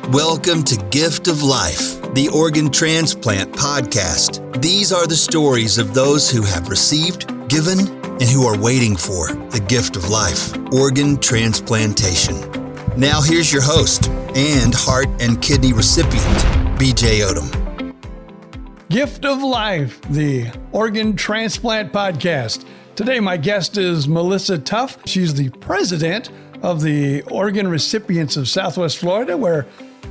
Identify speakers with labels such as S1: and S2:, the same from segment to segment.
S1: Welcome to Gift of Life, the Organ Transplant podcast. These are the stories of those who have received, given, and who are waiting for the gift of life, organ transplantation. Now here's your host and heart and kidney recipient, BJ Odom.
S2: Gift of Life, the Organ Transplant podcast. Today my guest is Melissa Tuff. She's the president of the Organ Recipients of Southwest Florida, where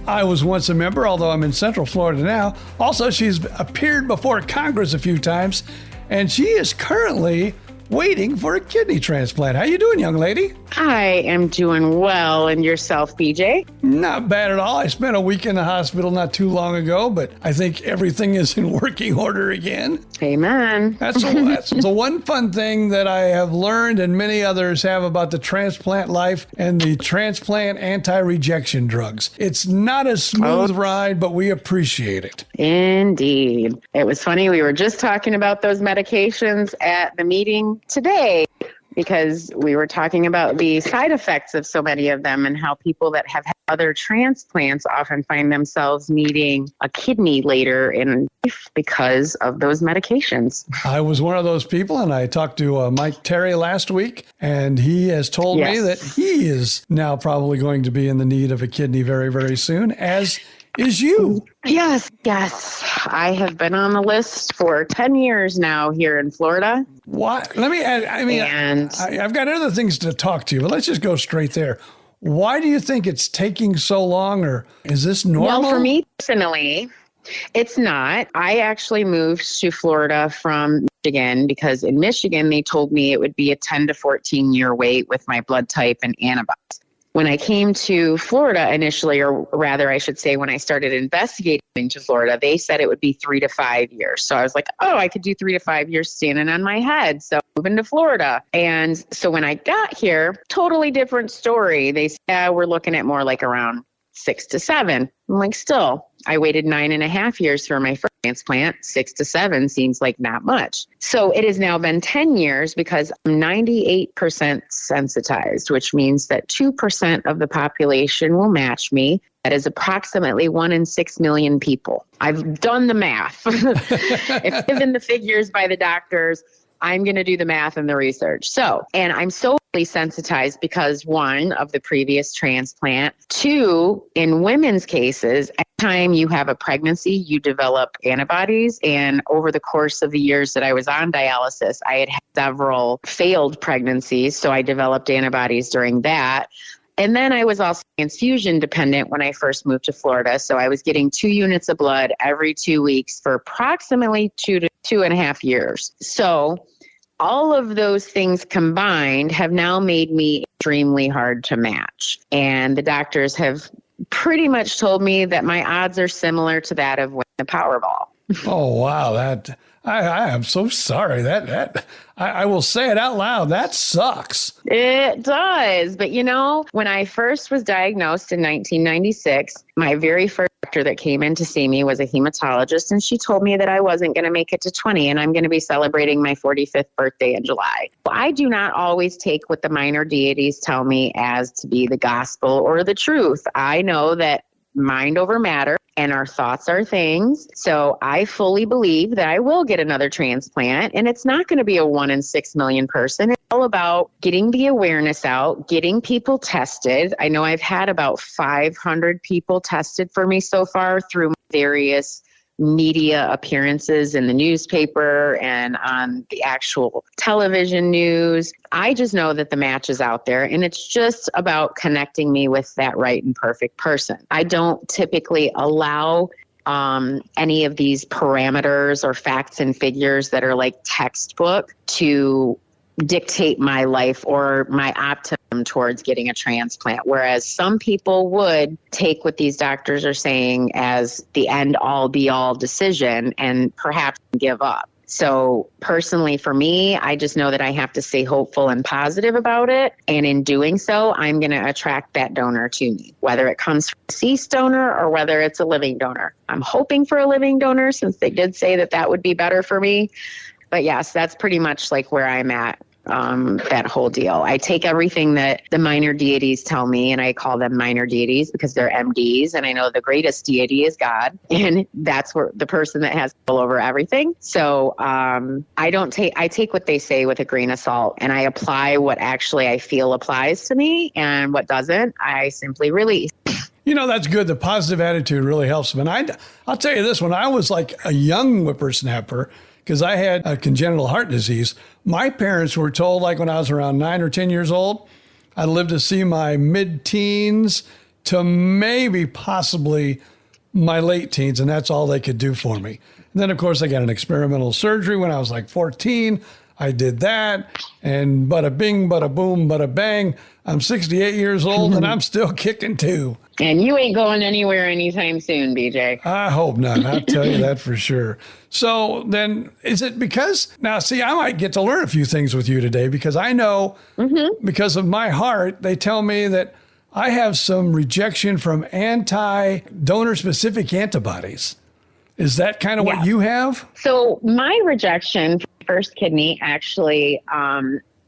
S2: I was once a member, although I'm in Central Florida now. Also, she's appeared before Congress a few times, and she is currently waiting for a kidney transplant. How you doing, young lady?
S3: I am doing well. And yourself, BJ?
S2: Not bad at all. I spent a week in the hospital not too long ago, but I think everything is in working order again.
S3: Amen.
S2: That's the one fun thing that I have learned, and many others have, about the transplant life and the transplant anti-rejection drugs. It's not a smooth ride, but we appreciate it.
S3: Indeed. It was funny. We were just talking about those medications at the meeting today, because we were talking about the side effects of so many of them and how people that have had other transplants often find themselves needing a kidney later in life because of those medications.
S2: I was one of those people, and I talked to Mike Terry last week, and he has told me that he is now probably going to be in the need of a kidney very, very soon, as is you.
S3: Yes. I have been on the list for 10 years now here in Florida.
S2: What? Let me add, I've got other things to talk to you, but let's just go straight there. Why do you think it's taking so long, or is this normal?
S3: Well, for me personally, it's not. I actually moved to Florida from Michigan because in Michigan, they told me it would be a 10 to 14 year wait with my blood type and antibodies. When I came to Florida initially, or rather, I should say, when I started investigating to Florida, they said it would be 3 to 5 years. So I was like, I could do 3 to 5 years standing on my head. So moving to Florida. And so when I got here, totally different story. They said, we're looking at more like around 6 to 7. I'm like, still, I waited 9.5 years for my first transplant. 6 to 7 seems like not much. So it has now been 10 years because I'm 98% sensitized, which means that 2% of the population will match me. That is approximately 1 in 6 million people. I've done the math. If given the figures by the doctors, I'm going to do the math and the research. So, and I'm so sensitized because 1, of the previous transplant. 2, in women's cases, anytime you have a pregnancy, you develop antibodies. And over the course of the years that I was on dialysis, I had several failed pregnancies. So I developed antibodies during that. And then I was also transfusion dependent when I first moved to Florida. So I was getting 2 units of blood every 2 weeks for approximately 2 to 2.5 years. So all of those things combined have now made me extremely hard to match. And the doctors have pretty much told me that my odds are similar to that of winning the Powerball.
S2: Oh, wow. I am so sorry. I will say it out loud. That sucks.
S3: It does. But when I first was diagnosed in 1996, my very first doctor that came in to see me was a hematologist, and she told me that I wasn't going to make it to 20, and I'm going to be celebrating my 45th birthday in July. I do not always take what the minor deities tell me as to be the gospel or the truth. I know that mind over matter, and our thoughts are things. So I fully believe that I will get another transplant, and it's not going to be a 1 in 6 million person. It's all about getting the awareness out, getting people tested. I know I've had about 500 people tested for me so far through various media appearances in the newspaper and on the actual television news. I just know that the match is out there, and it's just about connecting me with that right and perfect person. I don't typically allow any of these parameters or facts and figures that are like textbook to dictate my life or my optimism towards getting a transplant. Whereas some people would take what these doctors are saying as the end all be all decision and perhaps give up. So personally for me, I just know that I have to stay hopeful and positive about it. And in doing so, I'm going to attract that donor to me, whether it comes from a deceased donor or whether it's a living donor. I'm hoping for a living donor since they did say that that would be better for me. But yes, that's pretty much like where I'm at that whole deal. I take everything that the minor deities tell me, and I call them minor deities because they're MDs, and I know the greatest deity is God, and that's where the person that has control over everything. So I take what they say with a grain of salt, and I apply what actually I feel applies to me, and what doesn't, I simply release.
S2: That's good. The positive attitude really helps them. And I'll tell you this, when I was like a young whippersnapper, because I had a congenital heart disease, my parents were told, like when I was around 9 or 10 years old, I'd live to see my mid-teens to maybe possibly my late teens, and that's all they could do for me. And then, of course, I got an experimental surgery when I was like 14. I did that, and bada bing, bada boom, bada bang. I'm 68 years old, and I'm still kicking too.
S3: And you ain't going anywhere anytime soon, BJ.
S2: I hope not. I'll tell you that for sure. So then is it because, now see, I might get to learn a few things with you today, because I know because of my heart, they tell me that I have some rejection from anti-donor specific antibodies. Is that kind of what you have?
S3: So my rejection for first kidney actually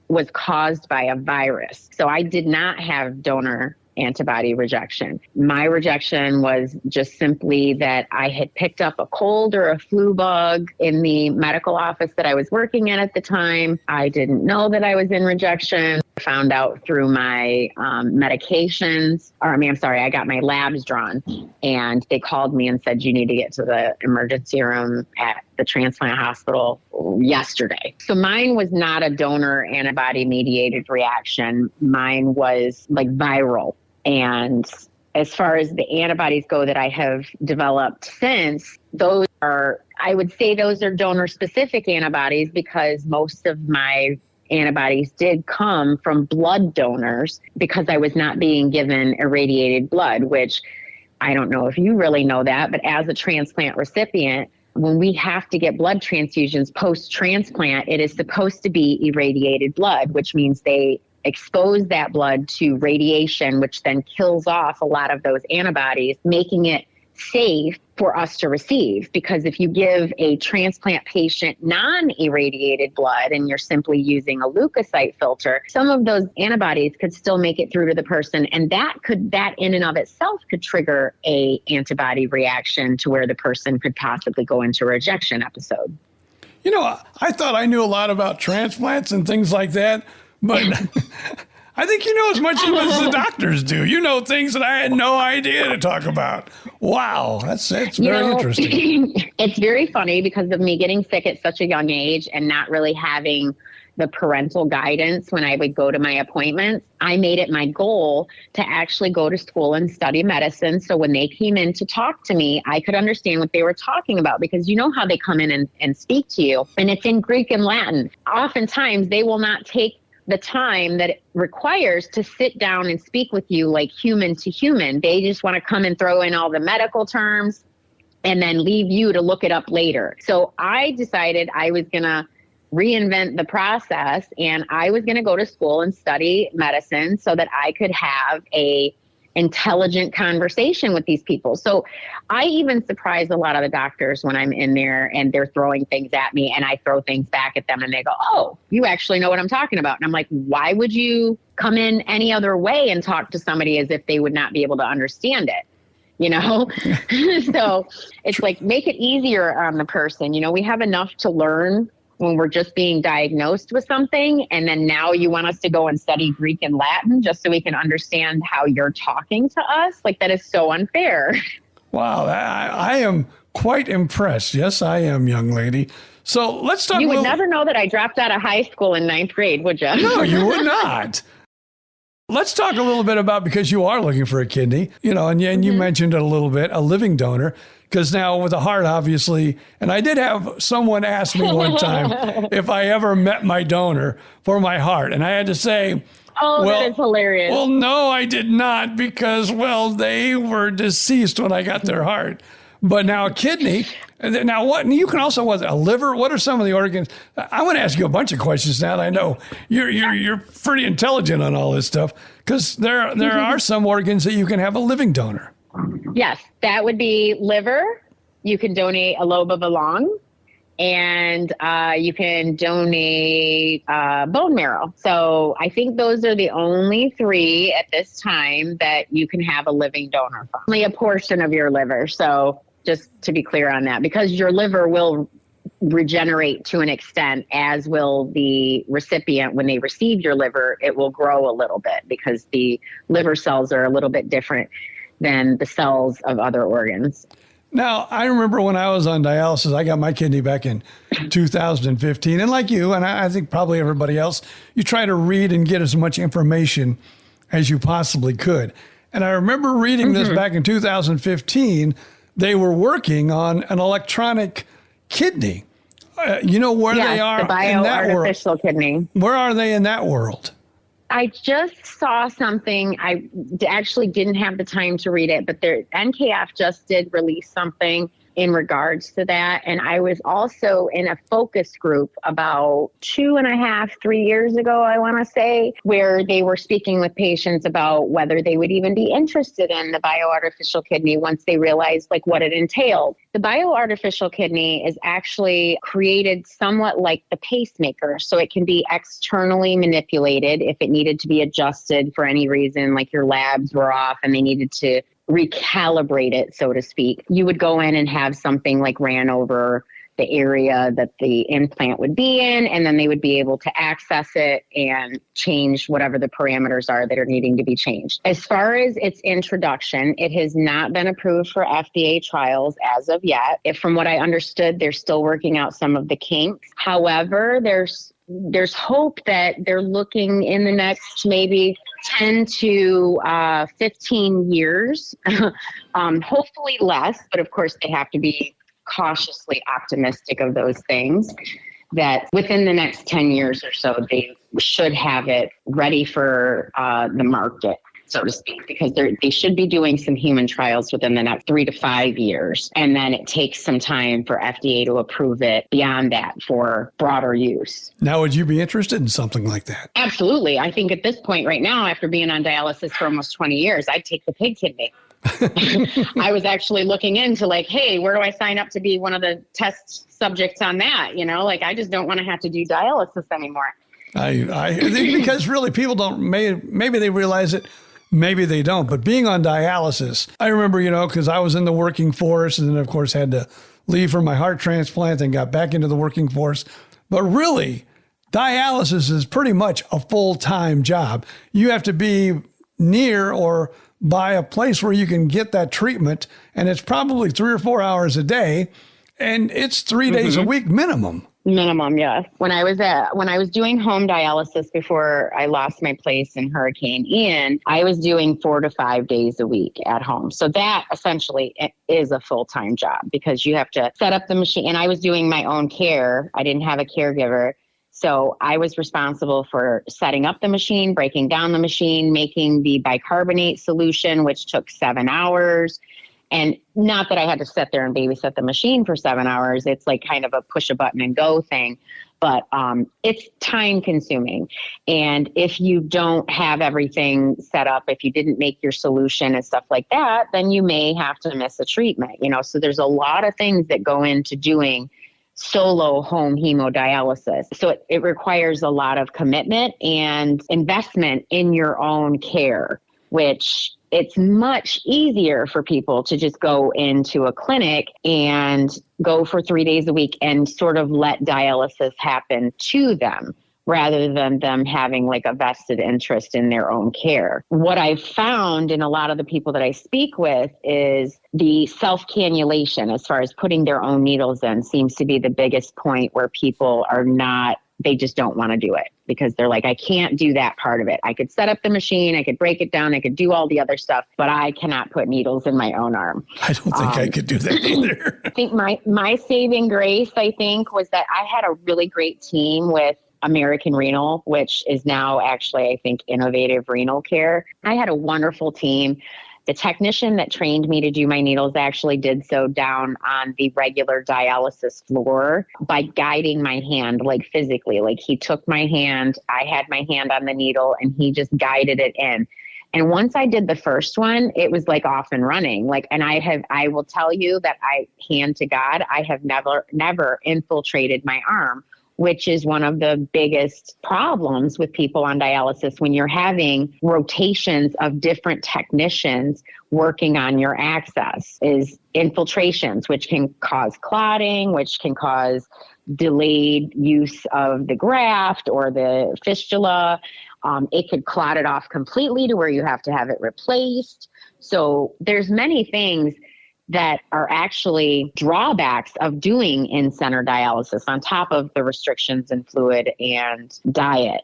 S3: was caused by a virus. So I did not have donor antibody rejection. My rejection was just simply that I had picked up a cold or a flu bug in the medical office that I was working in at the time. I didn't know that I was in rejection. I found out through my medications, I got my labs drawn, and they called me and said, you need to get to the emergency room at the transplant hospital yesterday. So mine was not a donor antibody mediated reaction. Mine was like viral. And as far as the antibodies go that I have developed since, I would say those are donor specific antibodies, because most of my antibodies did come from blood donors, because I was not being given irradiated blood, which I don't know if you really know that, but as a transplant recipient, when we have to get blood transfusions post-transplant, it is supposed to be irradiated blood, which means they expose that blood to radiation, which then kills off a lot of those antibodies, making it safe for us to receive. Because if you give a transplant patient non-irradiated blood and you're simply using a leukocyte filter, some of those antibodies could still make it through to the person, and that in and of itself could trigger a antibody reaction to where the person could possibly go into a rejection episode.
S2: I thought I knew a lot about transplants and things like that, but I think you know as much as the doctors do. You know things that I had no idea to talk about. Wow, that's very interesting.
S3: It's very funny because of me getting sick at such a young age and not really having the parental guidance when I would go to my appointments. I made it my goal to actually go to school and study medicine. So when they came in to talk to me, I could understand what they were talking about, because you know how they come in and speak to you, and it's in Greek and Latin. Oftentimes they will not take the time that it requires to sit down and speak with you like human to human. They just want to come and throw in all the medical terms and then leave you to look it up later. So I decided I was going to reinvent the process, and I was going to go to school and study medicine so that I could have a intelligent conversation with these people. So I even surprise a lot of the doctors when I'm in there and they're throwing things at me and I throw things back at them and they go, oh, you actually know what I'm talking about. And I'm like, why would you come in any other way and talk to somebody as if they would not be able to understand it? So it's like, make it easier on the person. We have enough to learn when we're just being diagnosed with something. And then now you want us to go and study Greek and Latin just so we can understand how you're talking to us. Like, that is so unfair.
S2: Wow. I am quite impressed. Yes, I am, young lady. So let's talk.
S3: You would never know that I dropped out of high school in 9th grade, would you?
S2: No, you would not. Let's talk a little bit about, because you are looking for a kidney, and you mentioned it a little bit, a living donor. Because now with a heart, obviously, and I did have someone ask me one time if I ever met my donor for my heart. And I had to say,
S3: that is hilarious.
S2: Well, no, I did not, because, they were deceased when I got their heart. But now a kidney, now what? And you can also, a liver? What are some of the organs? I want to ask you a bunch of questions now that I know you're pretty intelligent on all this stuff, because there are some organs that you can have a living donor.
S3: Yes, that would be liver. You can donate a lobe of a lung. and you can donate bone marrow. So I think those are the only three at this time that you can have a living donor from. Only a portion of your liver. So just to be clear on that, because your liver will regenerate to an extent, as will the recipient. When they receive your liver, it will grow a little bit because the liver cells are a little bit different than the cells of other organs.
S2: Now, I remember when I was on dialysis, I got my kidney back in 2015. And like you, and I think probably everybody else, you try to read and get as much information as you possibly could. And I remember reading this back in 2015, they were working on an electronic kidney. You know where they are
S3: the
S2: in that world?
S3: artificial kidney.
S2: Where are they in that world?
S3: I just saw something. I actually didn't have the time to read it, but NKF just did release something in regards to that. And I was also in a focus group about 2.5, 3 years ago, I want to say, where they were speaking with patients about whether they would even be interested in the bioartificial kidney once they realized like what it entailed. The bioartificial kidney is actually created somewhat like the pacemaker. So it can be externally manipulated if it needed to be adjusted for any reason, like your labs were off and they needed to recalibrate it, so to speak. You would go in and have something like ran over the area that the implant would be in, and then they would be able to access it and change whatever the parameters are that are needing to be changed. As far as its introduction, it has not been approved for FDA trials as of yet. From what I understood, they're still working out some of the kinks. However, there's hope that they're looking in the next maybe 10 to 15 years, hopefully less, but of course they have to be cautiously optimistic of those things, that within the next 10 years or so, they should have it ready for the market, so to speak, because they should be doing some human trials within the next 3 to 5 years. And then it takes some time for FDA to approve it beyond that for broader use.
S2: Now, would you be interested in something like that?
S3: Absolutely. I think at this point right now, after being on dialysis for almost 20 years, I'd take the pig kidney. I was actually looking into like, hey, where do I sign up to be one of the test subjects on that? You know, like I just don't want to have to do dialysis anymore.
S2: I think because really people don't, maybe they realize it, maybe they don't. But being on dialysis, I remember, because I was in the working force and then, of course, had to leave for my heart transplant and got back into the working force. But really, dialysis is pretty much a full-time job. You have to be near or by a place where you can get that treatment. And it's probably 3 or 4 hours a day. And it's 3 days a week minimum.
S3: Minimum, yes. When I was doing home dialysis before I lost my place in Hurricane Ian, I was doing 4 to 5 days a week at home. So that essentially is a full-time job because you have to set up the machine. And I was doing my own care. I didn't have a caregiver. So I was responsible for setting up the machine, breaking down the machine, making the bicarbonate solution, which took 7 hours. And not that I had to sit there and babysit the machine for 7 hours. It's like kind of a push a button and go thing. But it's time consuming. And if you don't have everything set up, if you didn't make your solution and stuff like that, then you may have to miss a treatment. So there's a lot of things that go into doing solo home hemodialysis. So it requires a lot of commitment and investment in your own care, which it's much easier for people to just go into a clinic and go for 3 days a week and sort of let dialysis happen to them rather than them having like a vested interest in their own care. What I've found in a lot of the people that I speak with is the self-cannulation as far as putting their own needles in seems to be the biggest point where people are not, they just don't want to do it because they're like, I can't do that part of it. I could set up the machine, I could break it down, I could do all the other stuff, but I cannot put needles in my own arm.
S2: I don't think I could do that either.
S3: I think my saving grace, was that I had a really great team with American Renal, which is now actually, I think, Innovative Renal Care. I had a wonderful team. The technician that trained me to do my needles actually did so down on the regular dialysis floor by guiding my hand, like physically. Like he took my hand, I had my hand on the needle, and he just guided it in. And once I did the first one, it was like off and running. Like, and I will tell you that hand to God, I have never infiltrated my arm, which is one of the biggest problems with people on dialysis when you're having rotations of different technicians working on your access, is infiltrations, which can cause clotting, which can cause delayed use of the graft or the fistula. It could clot it off completely to where you have to have it replaced. So there's many things that are actually drawbacks of doing in-center dialysis on top of the restrictions in fluid and diet.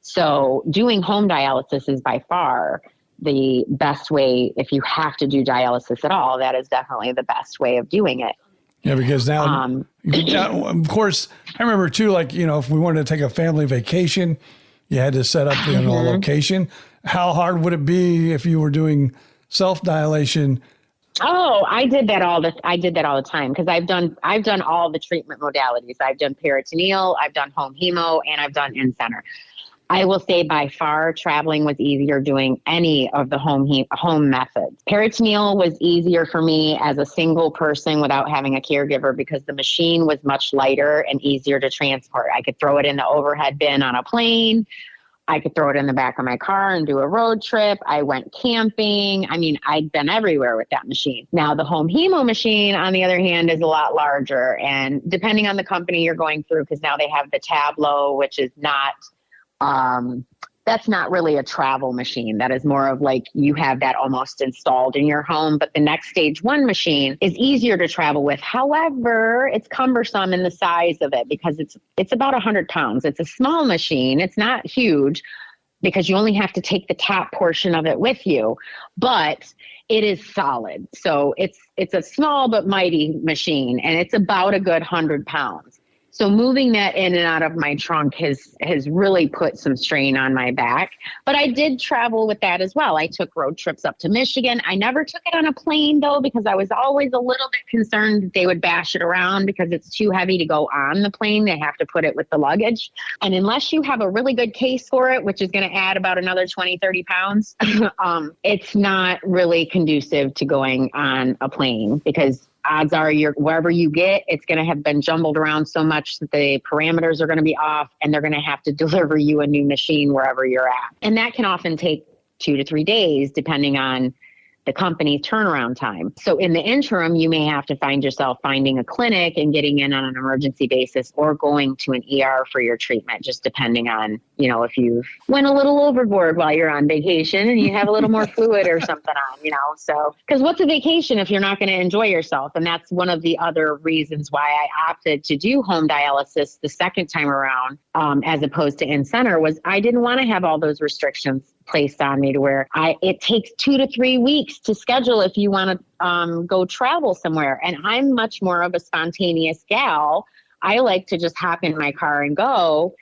S3: So doing home dialysis is by far the best way. If you have to do dialysis at all, that is definitely the best way of doing it.
S2: Yeah, because now, of course, I remember too, like, if we wanted to take a family vacation, you had to set up a location. How hard would it be if you were doing self-dilation?
S3: Oh, I did that all the time because I've done all the treatment modalities. I've done peritoneal, I've done home hemo, and I've done in-center. I will say by far traveling was easier doing any of the home methods. Peritoneal was easier for me as a single person without having a caregiver because the machine was much lighter and easier to transport. I could throw it in the overhead bin on a plane. I could throw it in the back of my car and do a road trip. I went camping. I mean, I'd been everywhere with that machine. Now, the home hemo machine, on the other hand, is a lot larger. And depending on the company you're going through, because now they have the Tableau, which is not, that's not really a travel machine. That is more of like you have that almost installed in your home. But the Next Stage 1 machine is easier to travel with. However, it's cumbersome in the size of it because it's about 100 pounds. It's a small machine. It's not huge because you only have to take the top portion of it with you, but it is solid. So it's a small but mighty machine, and it's about a good 100 pounds. So moving that in and out of my trunk has really put some strain on my back. But I did travel with that as well. I took road trips up to Michigan. I never took it on a plane, though, because I was always a little bit concerned that they would bash it around because it's too heavy to go on the plane. They have to put it with the luggage. And unless you have a really good case for it, which is going to add about another 20, 30 pounds, it's not really conducive to going on a plane because odds are wherever you get, it's going to have been jumbled around so much that the parameters are going to be off and they're going to have to deliver you a new machine wherever you're at. And that can often take 2 to 3 days, depending on the company's turnaround time. So in the interim, you may have to find yourself finding a clinic and getting in on an emergency basis or going to an ER for your treatment, just depending on, if you went a little overboard while you're on vacation and you have a little more fluid or something on, so, because what's a vacation if you're not going to enjoy yourself? And that's one of the other reasons why I opted to do home dialysis the second time around, as opposed to in-center, was I didn't want to have all those restrictions placed on me to where it takes 2 to 3 weeks to schedule if you want to go travel somewhere. And I'm much more of a spontaneous gal. I like to just hop in my car and go.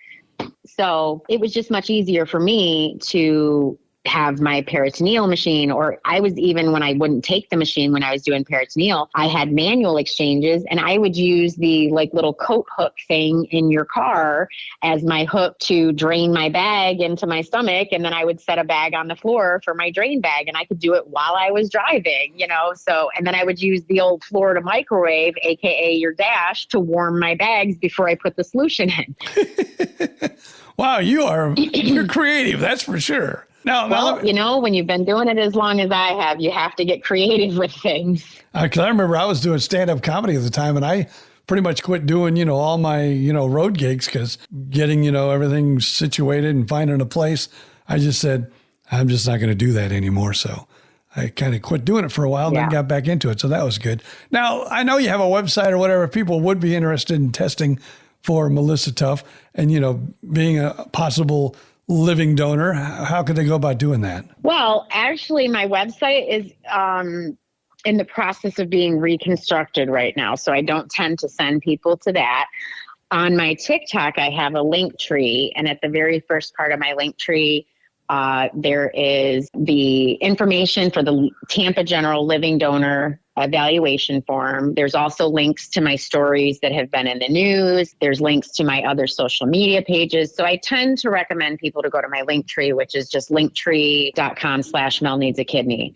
S3: So it was just much easier for me to have my peritoneal machine, or I was even when I wouldn't take the machine when I was doing peritoneal, I had manual exchanges and I would use the little coat hook thing in your car as my hook to drain my bag into my stomach. And then I would set a bag on the floor for my drain bag and I could do it while I was driving, so, and then I would use the old Florida microwave, AKA your dash, to warm my bags before I put the solution in.
S2: Wow, you're creative. That's for sure.
S3: Well, when you've been doing it as long as I have, you have to get creative with things.
S2: Because I remember I was doing stand-up comedy at the time, and I pretty much quit doing, all my, road gigs because getting, everything situated and finding a place, I just said, I'm just not going to do that anymore. So I kind of quit doing it for a while and then got back into it. So that was good. Now, I know you have a website or whatever. If people would be interested in testing for Melissa Tuff and, being a possible living donor, how could they go about doing that?
S3: Well, actually, my website is in the process of being reconstructed right now, so I don't tend to send people to that. On my TikTok, I have a link tree, and at the very first part of my link tree, there is the information for the Tampa General Living Donor evaluation form. There's also links to my stories that have been in the news. There's links to my other social media pages. So I tend to recommend people to go to my Linktree, which is just linktree.com/Mel Needs a Kidney.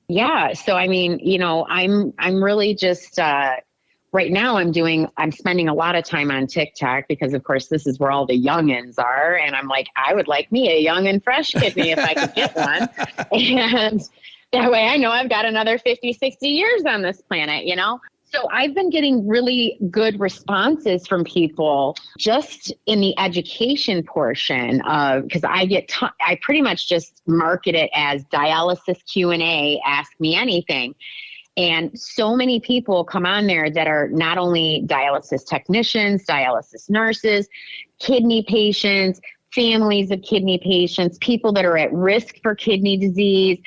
S3: Yeah. So, I mean, I'm really just, right now I'm spending a lot of time on TikTok because, of course, this is where all the youngins are. And I'm like, I would like me a young and fresh kidney if I could get one. And that way I know I've got another 50, 60 years on this planet, So I've been getting really good responses from people just in the education portion of, because I pretty much just market it as dialysis Q&A, ask me anything. And so many people come on there that are not only dialysis technicians, dialysis nurses, kidney patients, families of kidney patients, people that are at risk for kidney disease.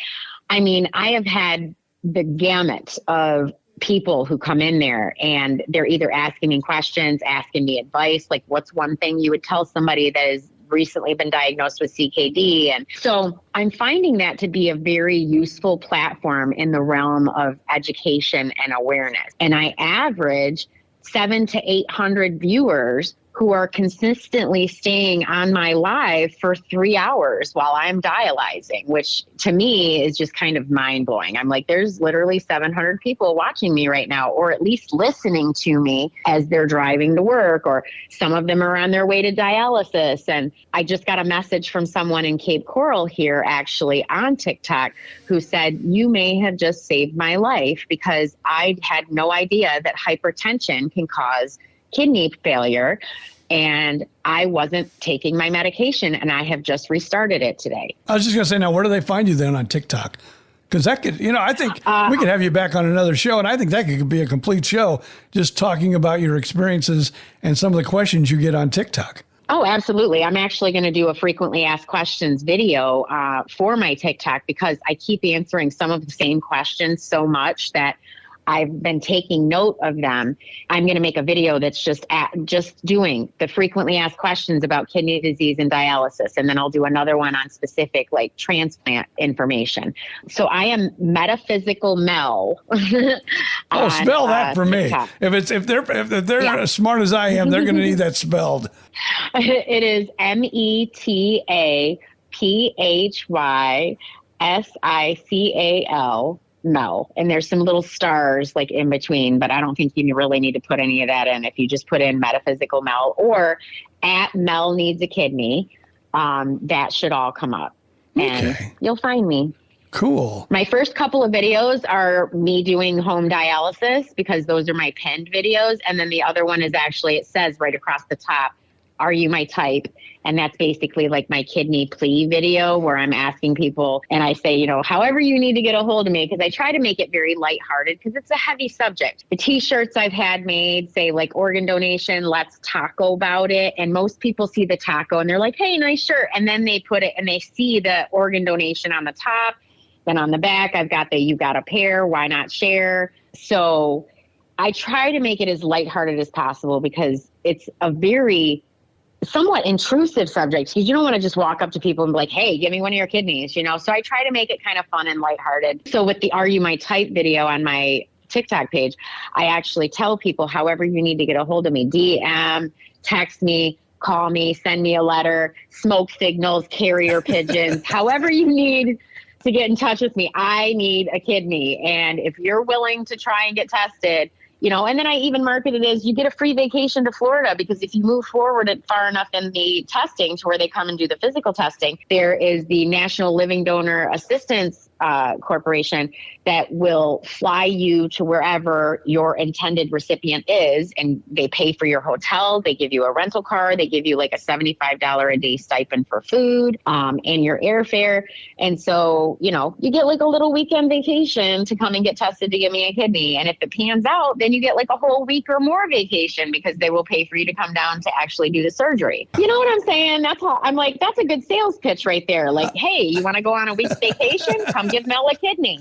S3: I mean, I have had the gamut of people who come in there and they're either asking me questions, asking me advice, like what's one thing you would tell somebody that has recently been diagnosed with CKD. And so I'm finding that to be a very useful platform in the realm of education and awareness. And I average 700 to 800 viewers who are consistently staying on my live for 3 hours while I'm dialyzing, which to me is just kind of mind blowing. I'm like, there's literally 700 people watching me right now, or at least listening to me as they're driving to work, or some of them are on their way to dialysis. And I just got a message from someone in Cape Coral here, actually on TikTok, who said, you may have just saved my life because I had no idea that hypertension can cause kidney failure, and I wasn't taking my medication, and I have just restarted it today.
S2: I was just going to say, now, where do they find you then on TikTok? Because that could, I think we could have you back on another show, and I think that could be a complete show, just talking about your experiences and some of the questions you get on TikTok.
S3: Oh, absolutely. I'm actually going to do a frequently asked questions video for my TikTok because I keep answering some of the same questions so much that I've been taking note of them. I'm going to make a video that's just doing the frequently asked questions about kidney disease and dialysis. And then I'll do another one on specific like transplant information. So I am Metaphysical Mel.
S2: Spell that for TikTok. Me. If they're as smart as I am, they're going to need that spelled.
S3: It is METAPHYSICAL. Mel. And there's some little stars like in between, but I don't think you really need to put any of that in. If you just put in Metaphysical Mel or at Mel Needs a Kidney, that should all come up and you'll find me.
S2: Cool.
S3: My first couple of videos are me doing home dialysis because those are my pinned videos. And then the other one is actually, it says right across the top, are you my type? And that's basically like my kidney plea video where I'm asking people and I say, however you need to get a hold of me, because I try to make it very lighthearted because it's a heavy subject. The t-shirts I've had made say like organ donation, let's taco about it. And most people see the taco and they're like, hey, nice shirt. And then they put it and they see the organ donation on the top. Then on the back, I've got you got a pair, why not share? So I try to make it as lighthearted as possible because it's a very somewhat intrusive subject because you don't want to just walk up to people and be like, hey, give me one of your kidneys, So I try to make it kind of fun and lighthearted. So with the Are You My Type video on my TikTok page, I actually tell people however you need to get a hold of me, DM, text me, call me, send me a letter, smoke signals, carrier pigeons, however you need to get in touch with me. I need a kidney. And if you're willing to try and get tested, and then I even market it as you get a free vacation to Florida because if you move forward far enough in the testing to where they come and do the physical testing, there is the National Living Donor Assistance Corporation that will fly you to wherever your intended recipient is, and they pay for your hotel. They give you a rental car. They give you like a $75 a day stipend for food and your airfare. And so, you get like a little weekend vacation to come and get tested to give me a kidney. And if it pans out, then you get like a whole week or more vacation because they will pay for you to come down to actually do the surgery. You know what I'm saying? That's how I'm like, that's a good sales pitch right there. Like, hey, you want to go on a week's vacation? Come give Mel a kidney.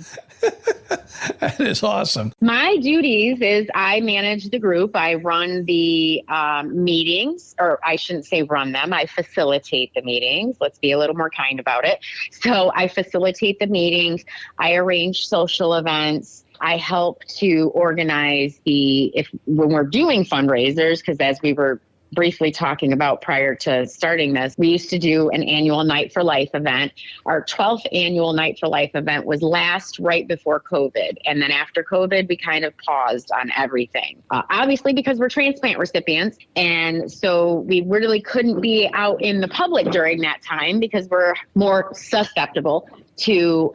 S2: That is awesome.
S3: My duties is I manage the group. I run the meetings, or I shouldn't say run them. I facilitate the meetings. Let's be a little more kind about it. So I facilitate the meetings. I arrange social events. I help to organize when we're doing fundraisers, because as we were briefly talking about prior to starting this, we used to do an annual Night for Life event. Our 12th annual Night for Life event was last right before COVID. And then after COVID, we kind of paused on everything, obviously because we're transplant recipients. And so we really couldn't be out in the public during that time because we're more susceptible to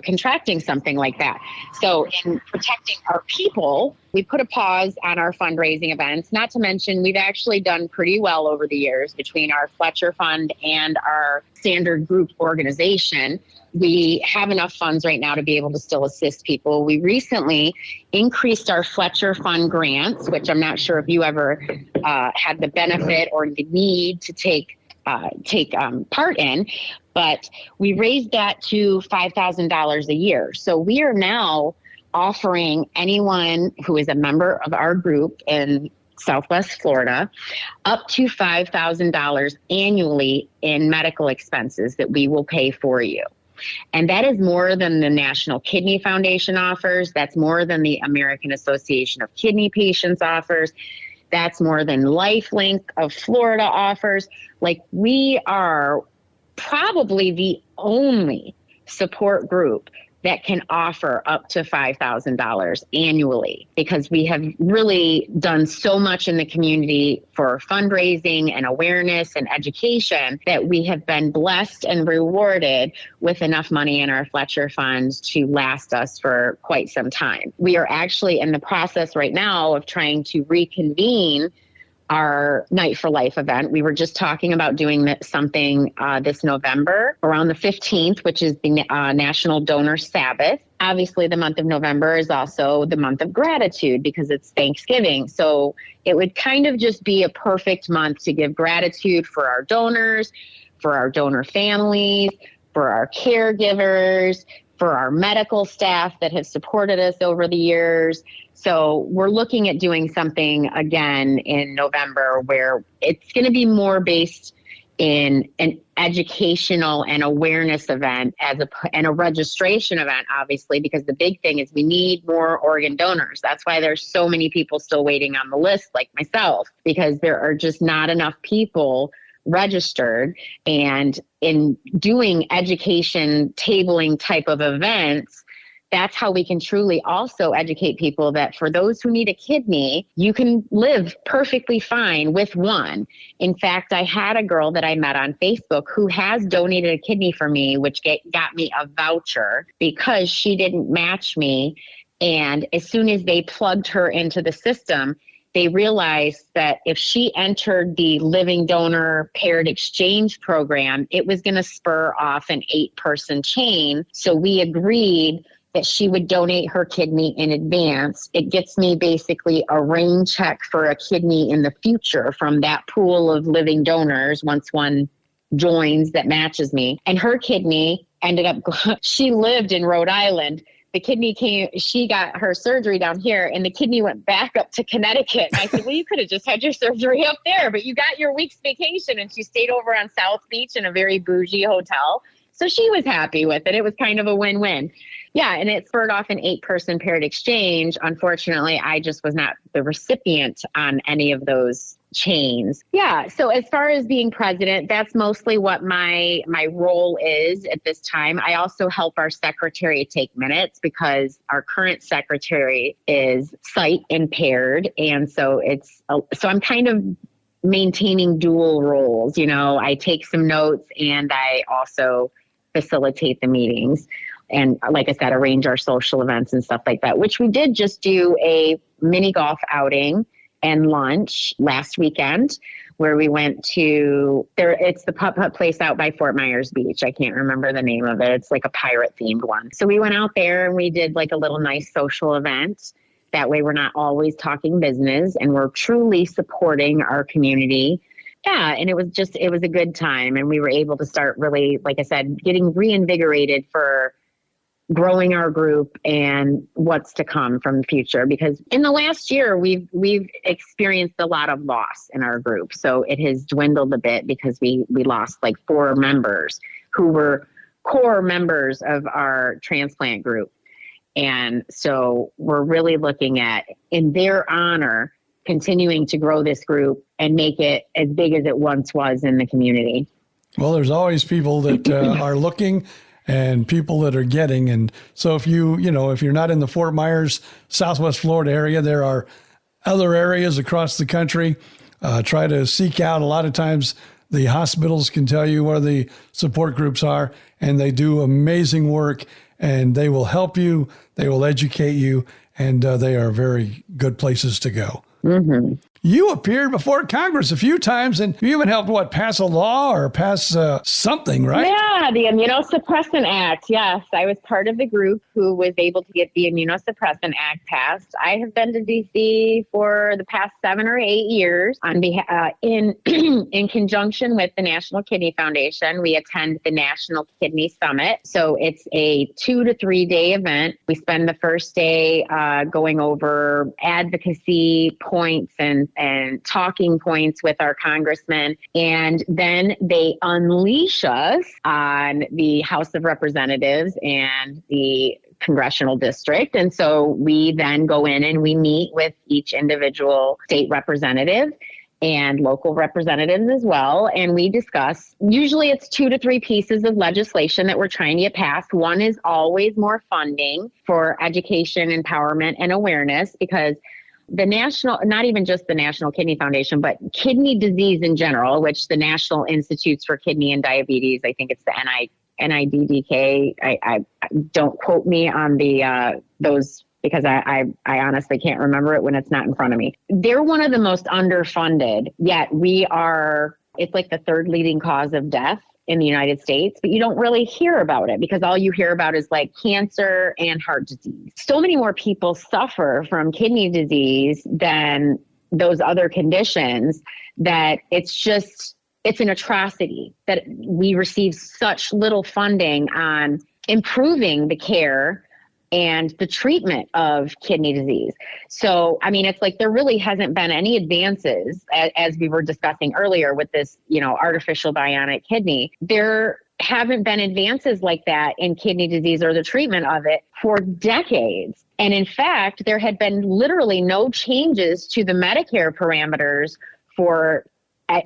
S3: contracting something like that. So in protecting our people, we put a pause on our fundraising events. Not to mention, we've actually done pretty well over the years between our Fletcher Fund and our standard group organization. We have enough funds right now to be able to still assist people. We recently increased our Fletcher Fund grants, which I'm not sure if you ever had the benefit or the need to take part in, but we raised that to $5,000 a year. So we are now offering anyone who is a member of our group in Southwest Florida up to $5,000 annually in medical expenses that we will pay for you. And that is more than the National Kidney Foundation offers. That's more than the American Association of Kidney Patients offers. That's more than LifeLink of Florida offers. Like, we are probably the only support group that can offer up to $5,000 annually, because we have really done so much in the community for fundraising and awareness and education that we have been blessed and rewarded with enough money in our Fletcher funds to last us for quite some time. We are actually in the process right now of trying to reconvene our Night for Life event. We were just talking about doing something this November around the 15th, which is the National Donor Sabbath. Obviously, the month of November is also the month of gratitude because it's Thanksgiving. So it would kind of just be a perfect month to give gratitude for our donors, for our donor families, for our caregivers, for our medical staff that have supported us over the years. So we're looking at doing something again in November where it's going to be more based in an educational and awareness event and a registration event, obviously, because the big thing is we need more organ donors. That's why there's so many people still waiting on the list, like myself, because there are just not enough people registered. And in doing education tabling type of events, that's how we can truly also educate people that for those who need a kidney, you can live perfectly fine with one. In fact, I had a girl that I met on Facebook who has donated a kidney for me, which got me a voucher because she didn't match me. And as soon as they plugged her into the system, they realized that if she entered the living donor paired exchange program, it was going to spur off an 8-person chain. So we agreed that she would donate her kidney in advance. It gets me basically a rain check for a kidney in the future from that pool of living donors once one joins that matches me. And her kidney ended up, she lived in Rhode Island. The kidney she got her surgery down here, and the kidney went back up to Connecticut. And I said, well, you could have just had your surgery up there, but you got your week's vacation. And she stayed over on South Beach in a very bougie hotel. So she was happy with it. It was kind of a win-win. Yeah, and it spurred off an 8-person paired exchange. Unfortunately, I just was not the recipient on any of those chains. Yeah, so as far as being president, that's mostly what my role is at this time. I also help our secretary take minutes because our current secretary is sight impaired. And so so I'm kind of maintaining dual roles. You know, I take some notes and I also facilitate the meetings. And like I said, arrange our social events and stuff like that, which we did just do a mini golf outing and lunch last weekend where we went to it's the putt-putt place out by Fort Myers Beach. I can't remember the name of it. It's like a pirate themed one. So we went out there and we did like a little nice social event. That way we're not always talking business and we're truly supporting our community. Yeah, and it was a good time. And we were able to start really, like I said, getting reinvigorated for growing our group and what's to come from the future. Because in the last year, we've experienced a lot of loss in our group. So it has dwindled a bit because we lost like 4 members who were core members of our transplant group. And so we're really looking at, in their honor, continuing to grow this group and make it as big as it once was in the community.
S2: Well, there's always people that are looking and people that are getting. And so if if you're not in the Fort Myers, Southwest Florida area, there are other areas across the country. Try to seek out. A lot of times the hospitals can tell you where the support groups are, and they do amazing work, and they will help you. They will educate you, and they are very good places to go.
S3: Mm-hmm.
S2: You appeared before Congress a few times, and you even helped, pass a law or pass something, right?
S3: Yeah, the Immunosuppressant Act. Yes, I was part of the group who was able to get the Immunosuppressant Act passed. I have been to D.C. for the past 7 or 8 years on behalf, in conjunction with the National Kidney Foundation. We attend the National Kidney Summit. So it's a 2 to 3 day event. We spend the first day going over advocacy points and talking points with our congressmen. And then they unleash us on the House of Representatives and the congressional district. And so we then go in and we meet with each individual state representative and local representatives as well. And we discuss, usually it's 2 to 3 pieces of legislation that we're trying to get passed. One is always more funding for education, empowerment, and awareness, because the national, not even just the National Kidney Foundation, but kidney disease in general, which the National Institutes for Kidney and Diabetes, I think it's the NIDDK. I don't quote me on the those, because I honestly can't remember it when it's not in front of me. They're one of the most underfunded, yet it's like the 3rd leading cause of death in the United States, but you don't really hear about it because all you hear about is like cancer and heart disease. So many more people suffer from kidney disease than those other conditions that it's an atrocity that we receive such little funding on improving the care and the treatment of kidney disease. So, I mean, it's like there really hasn't been any advances, as we were discussing earlier with this, artificial bionic kidney. There haven't been advances like that in kidney disease or the treatment of it for decades. And in fact, there had been literally no changes to the Medicare parameters for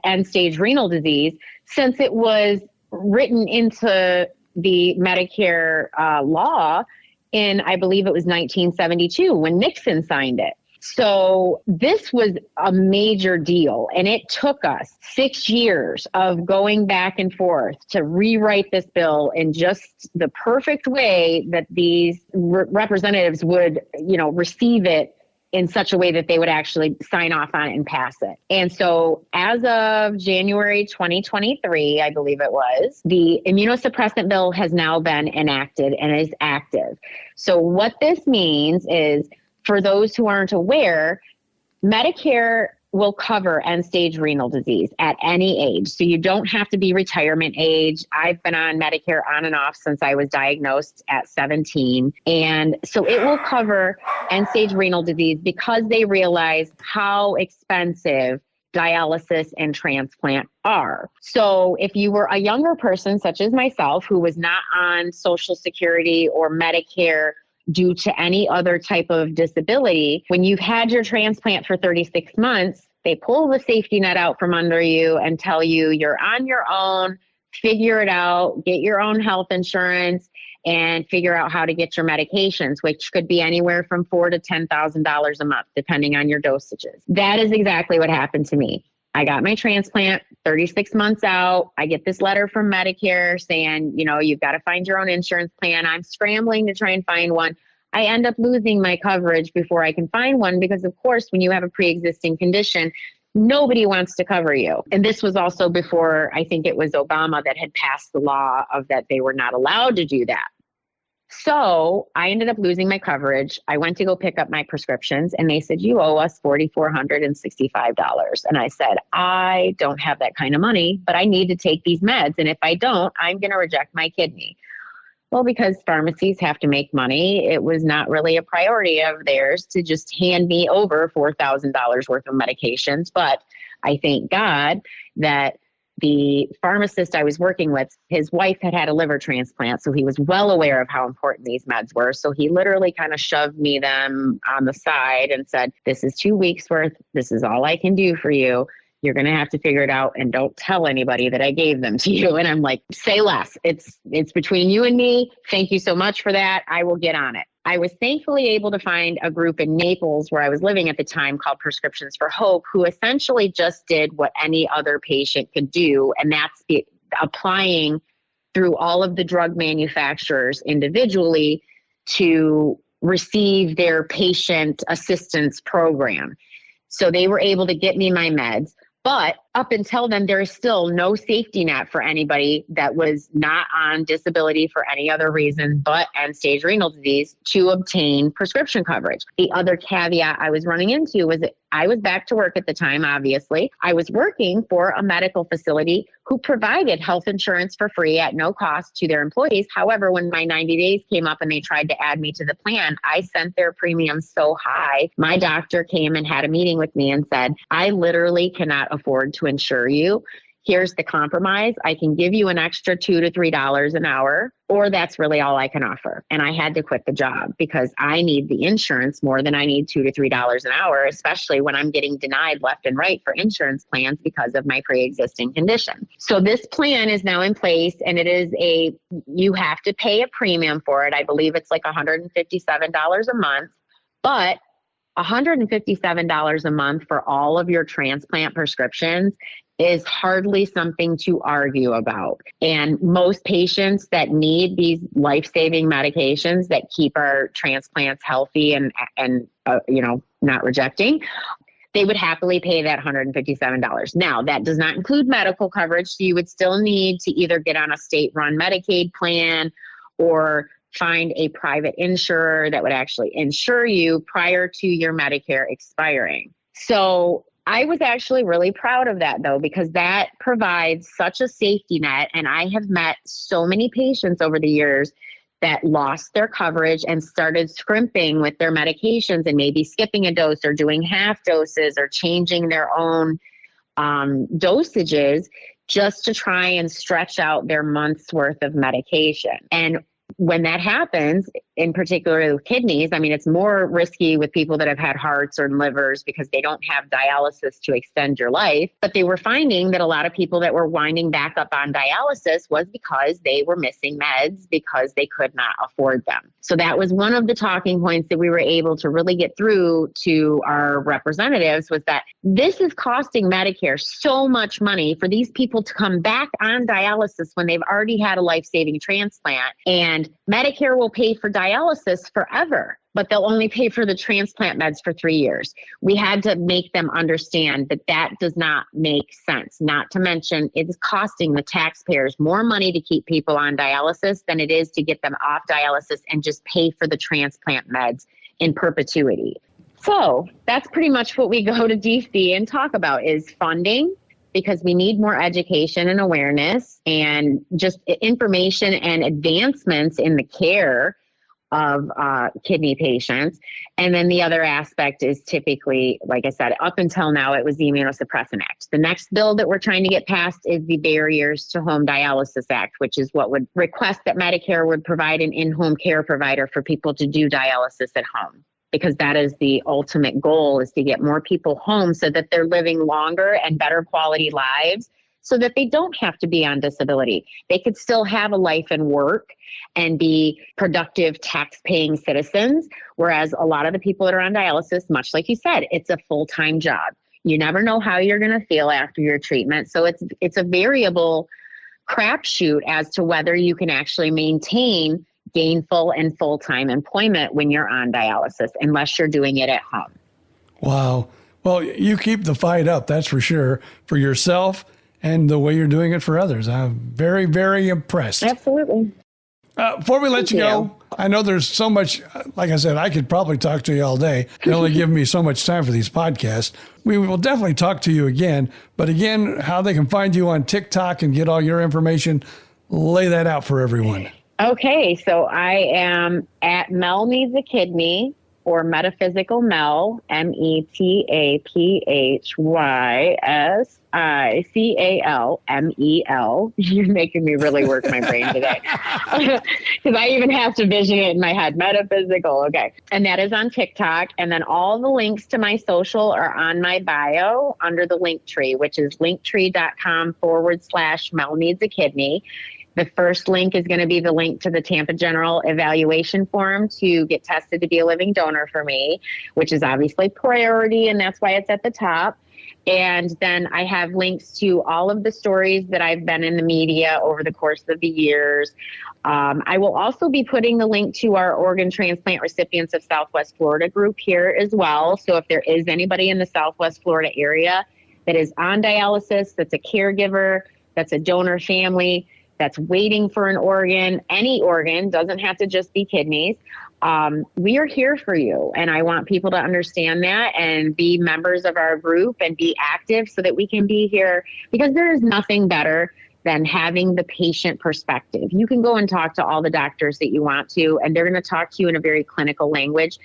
S3: end-stage renal disease since it was written into the Medicare law in, I believe it was 1972 when Nixon signed it. So this was a major deal, and it took us 6 years of going back and forth to rewrite this bill in just the perfect way that these representatives would, receive it in such a way that they would actually sign off on it and pass it. And so as of January 2023, I believe it was, the immunosuppressant bill has now been enacted and is active. So what this means is, for those who aren't aware, Medicare will cover end-stage renal disease at any age. So you don't have to be retirement age. I've been on Medicare on and off since I was diagnosed at 17. And so it will cover end-stage renal disease because they realize how expensive dialysis and transplant are. So if you were a younger person, such as myself, who was not on Social Security or Medicare due to any other type of disability, when you've had your transplant for 36 months, they pull the safety net out from under you and tell you you're on your own, figure it out, get your own health insurance, and figure out how to get your medications, which could be anywhere from $4,000 to $10,000 a month, depending on your dosages. That is exactly what happened to me. I got my transplant 36 months out. I get this letter from Medicare saying, you've got to find your own insurance plan. I'm scrambling to try and find one. I end up losing my coverage before I can find one because, of course, when you have a pre-existing condition, nobody wants to cover you. And this was also before, I think it was Obama that had passed the law of that they were not allowed to do that. So I ended up losing my coverage. I went to go pick up my prescriptions and they said, you owe us $4,465. And I said, I don't have that kind of money, but I need to take these meds. And if I don't, I'm going to reject my kidney. Well, because pharmacies have to make money, it was not really a priority of theirs to just hand me over $4,000 worth of medications. But I thank God that the pharmacist I was working with, his wife had had a liver transplant. So he was well aware of how important these meds were. So he literally kind of shoved me them on the side and said, this is 2 weeks worth. This is all I can do for you. You're going to have to figure it out, and don't tell anybody that I gave them to you. And I'm like, say less. It's between you and me. Thank you so much for that. I will get on it. I was thankfully able to find a group in Naples where I was living at the time called Prescriptions for Hope, who essentially just did what any other patient could do. And that's applying through all of the drug manufacturers individually to receive their patient assistance program. So they were able to get me my meds. But up until then, there is still no safety net for anybody that was not on disability for any other reason but end-stage renal disease to obtain prescription coverage. The other caveat I was running into was that I was back to work at the time, obviously. I was working for a medical facility who provided health insurance for free at no cost to their employees. However, when my 90 days came up and they tried to add me to the plan, I sent their premiums so high. My doctor came and had a meeting with me and said, I literally cannot afford to insure you. Here's the compromise. I can give you an extra $2 to $3 an hour, or that's really all I can offer. And I had to quit the job because I need the insurance more than I need $2 to $3 an hour, especially when I'm getting denied left and right for insurance plans because of my pre-existing condition. So this plan is now in place, and it is you have to pay a premium for it. I believe it's like $157 a month, but $157 a month for all of your transplant prescriptions is hardly something to argue about. And most patients that need these life-saving medications that keep our transplants healthy and not rejecting, they would happily pay that $157. Now, that does not include medical coverage. So you would still need to either get on a state-run Medicaid plan or find a private insurer that would actually insure you prior to your Medicare expiring. So I was actually really proud of that, though, because that provides such a safety net. And I have met so many patients over the years that lost their coverage and started scrimping with their medications and maybe skipping a dose or doing half doses or changing their own dosages just to try and stretch out their month's worth of medication. And when that happens, in particular with kidneys, I mean, it's more risky with people that have had hearts or livers because they don't have dialysis to extend your life. But they were finding that a lot of people that were winding back up on dialysis was because they were missing meds because they could not afford them. So that was one of the talking points that we were able to really get through to our representatives, was that this is costing Medicare so much money for these people to come back on dialysis when they've already had a life-saving transplant. And Medicare will pay for dialysis forever, but they'll only pay for the transplant meds for 3 years. We had to make them understand that that does not make sense. Not to mention, it's costing the taxpayers more money to keep people on dialysis than it is to get them off dialysis and just pay for the transplant meds in perpetuity. So that's pretty much what we go to DC and talk about, is funding, because we need more education and awareness and just information and advancements in the care of kidney patients. And then the other aspect is typically, like I said, up until now, it was the Immunosuppressant Act. The next bill that we're trying to get passed is the Barriers to Home Dialysis Act, which is what would request that Medicare would provide an in-home care provider for people to do dialysis at home. Because that is the ultimate goal, is to get more people home so that they're living longer and better quality lives, so that they don't have to be on disability. They could still have a life and work and be productive tax-paying citizens. Whereas a lot of the people that are on dialysis, much like you said, it's a full-time job. You never know how you're going to feel after your treatment. So it's a variable crapshoot as to whether you can actually maintain gainful and full-time employment when you're on dialysis, unless you're doing it at home.
S2: Wow. Well, you keep the fight up, that's for sure, for yourself and the way you're doing it for others. I'm very, very impressed.
S3: Absolutely.
S2: Before we let you go, I know there's so much, like I said, I could probably talk to you all day. You only give me so much time for these podcasts. We will definitely talk to you again. But again, how they can find you on TikTok and get all your information, lay that out for everyone.
S3: Okay, so I am at Mel Needs a Kidney, or Metaphysical Mel, METAPHYS CALMEL. You're making me really work my brain today. Because I even have to vision it in my head. Metaphysical. Okay. And that is on TikTok. And then all the links to my social are on my bio under the link tree, which is linktree.com/Mel Needs a Kidney. The first link is going to be the link to the Tampa General evaluation form to get tested to be a living donor for me, which is obviously priority, and that's why it's at the top. And then I have links to all of the stories that I've been in the media over the course of the years. I will also be putting the link to our organ transplant recipients of Southwest Florida group here as well. So if there is anybody in the Southwest Florida area that is on dialysis, that's a caregiver, that's a donor family, that's waiting for an organ, any organ, doesn't have to just be kidneys. We are here for you. And I want people to understand that and be members of our group and be active so that we can be here, because there is nothing better than having the patient perspective. You can go and talk to all the doctors that you want to, and they're going to talk to you in a very clinical language.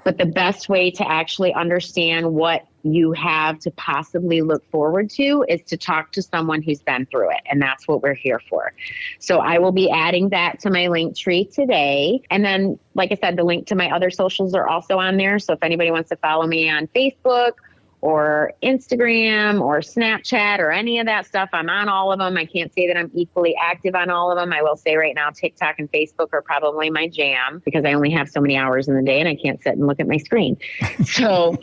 S3: But the best way to actually understand what you have to possibly look forward to is to talk to someone who's been through it. And that's what we're here for. So I will be adding that to my link tree today. And then, like I said, the link to my other socials are also on there. So if anybody wants to follow me on Facebook or Instagram or Snapchat or any of that stuff, I'm on all of them. I can't say that I'm equally active on all of them. I will say right now, TikTok and Facebook are probably my jam because I only have so many hours in the day and I can't sit and look at my screen. So,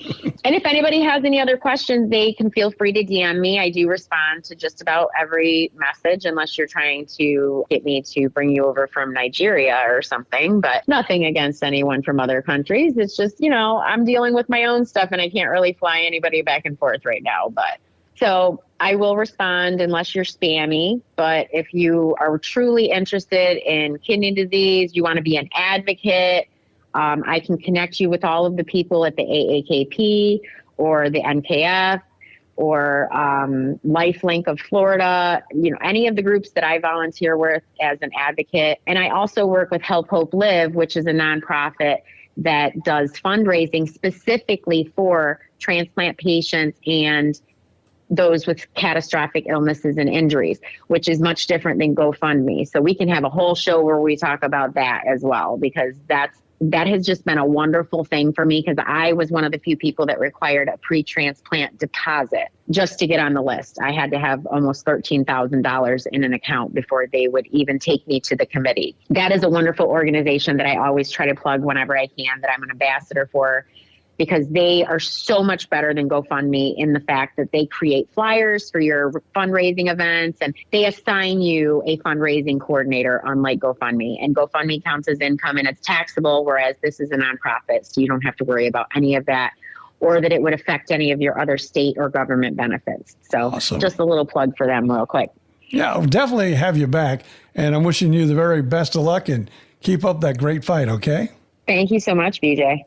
S3: and if anybody has any other questions, they can feel free to DM me. I do respond to just about every message, unless you're trying to get me to bring you over from Nigeria or something, but nothing against anyone from other countries. It's just, I'm dealing with my own stuff and I can't really fly anybody back and forth right now. But so I will respond unless you're spammy. But if you are truly interested in kidney disease, you want to be an advocate, I can connect you with all of the people at the AAKP or the NKF or LifeLink of Florida, any of the groups that I volunteer with as an advocate. And I also work with Help Hope Live, which is a nonprofit that does fundraising specifically for transplant patients and those with catastrophic illnesses and injuries, which is much different than GoFundMe. So we can have a whole show where we talk about that as well, because that has just been a wonderful thing for me, because I was one of the few people that required a pre-transplant deposit just to get on the list. I had to have almost $13,000 in an account before they would even take me to the committee. That is a wonderful organization that I always try to plug whenever I can, that I'm an ambassador for, because they are so much better than GoFundMe in the fact that they create flyers for your fundraising events and they assign you a fundraising coordinator, unlike GoFundMe. And GoFundMe counts as income and it's taxable, whereas this is a nonprofit, so you don't have to worry about any of that or that it would affect any of your other state or government benefits. So
S2: Awesome.
S3: Just a little plug for them real quick.
S2: Yeah, I'll definitely have you back. And I'm wishing you the very best of luck and keep up that great fight, okay?
S3: Thank you so much, BJ.